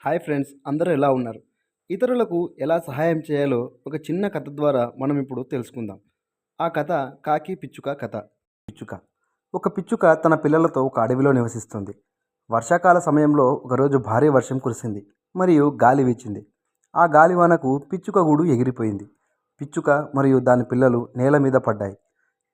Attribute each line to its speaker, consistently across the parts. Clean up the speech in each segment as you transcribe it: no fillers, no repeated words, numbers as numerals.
Speaker 1: Hi friends, అందరూ ఎలా ఉన్నారు? ఇతరులకు ఎలా సహాయం చేయాలో ఒక చిన్న కథ ద్వారా మనం ఇప్పుడు తెలుసుకుందాం. ఆ కథ కాకి పిచ్చుక కథ. పిచ్చుక ఒక పిచ్చుక తన పిల్లలతో ఒక అడవిలో నివసిస్తుంది. వర్షాకాల సమయంలో ఒకరోజు భారీ వర్షం కురిసింది మరియు గాలి వీచింది. ఆ గాలివానకు పిచ్చుక గూడు ఎగిరిపోయింది. పిచ్చుక మరియు దాని పిల్లలు నేల మీద పడ్డాయి.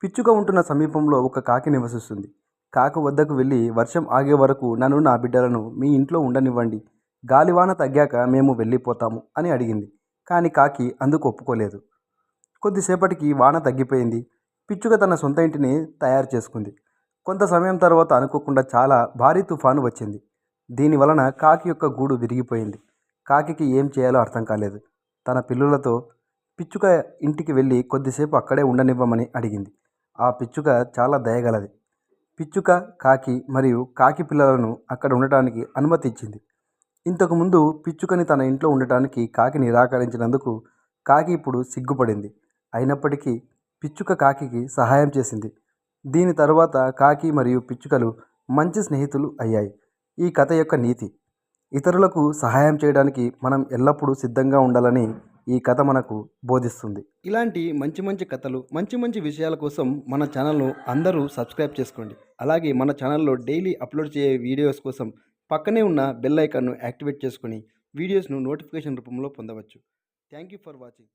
Speaker 1: పిచ్చుక ఉంటున్న సమీపంలో ఒక కాకి నివసిస్తుంది. కాకి వద్దకు వెళ్ళి, వర్షం ఆగే వరకు నన్ను నా బిడ్డలను మీ ఇంట్లో ఉండనివ్వండి, గాలివాన తగ్గాక మేము వెళ్ళిపోతాము అని అడిగింది. కానీ కాకి అందుకు ఒప్పుకోలేదు. కొద్దిసేపటికి వాన తగ్గిపోయింది. పిచ్చుక తన సొంత ఇంటిని తయారు చేసుకుంది. కొంత సమయం తర్వాత అనుకోకుండా చాలా భారీ తుఫాను వచ్చింది. దీనివలన కాకి యొక్క గూడు విరిగిపోయింది. కాకికి ఏం చేయాలో అర్థం కాలేదు. తన పిల్లులతో పిచ్చుక ఇంటికి వెళ్ళి కొద్దిసేపు అక్కడే ఉండనివ్వమని అడిగింది. ఆ పిచ్చుక చాలా దయగలది. పిచ్చుక, కాకి మరియు కాకి పిల్లలను అక్కడ ఉండటానికి అనుమతి ఇచ్చింది. ఇంతకుముందు పిచ్చుకని తన ఇంట్లో ఉండటానికి కాకి నిరాకరించినందుకు కాకి ఇప్పుడు సిగ్గుపడింది. అయినప్పటికీ పిచ్చుక కాకికి సహాయం చేసింది. దీని తరువాత కాకి మరియు పిచ్చుకలు మంచి స్నేహితులు అయ్యాయి. ఈ కథ యొక్క నీతి: ఇతరులకు సహాయం చేయడానికి మనం ఎల్లప్పుడూ సిద్ధంగా ఉండాలని ఈ కథ మనకు బోధిస్తుంది. ఇలాంటి మంచి మంచి కథలు, మంచి మంచి విషయాల కోసం మన ఛానల్ను అందరూ సబ్స్క్రైబ్ చేసుకోండి. అలాగే మన ఛానల్లో డైలీ అప్లోడ్ చేయే వీడియోస్ కోసం పక్కనే ఉన్న బెల్ ఐకాన్ను యాక్టివేట్ చేసుకొని వీడియోస్ను నోటిఫికేషన్ రూపంలో పొందవచ్చు. Thank you for watching.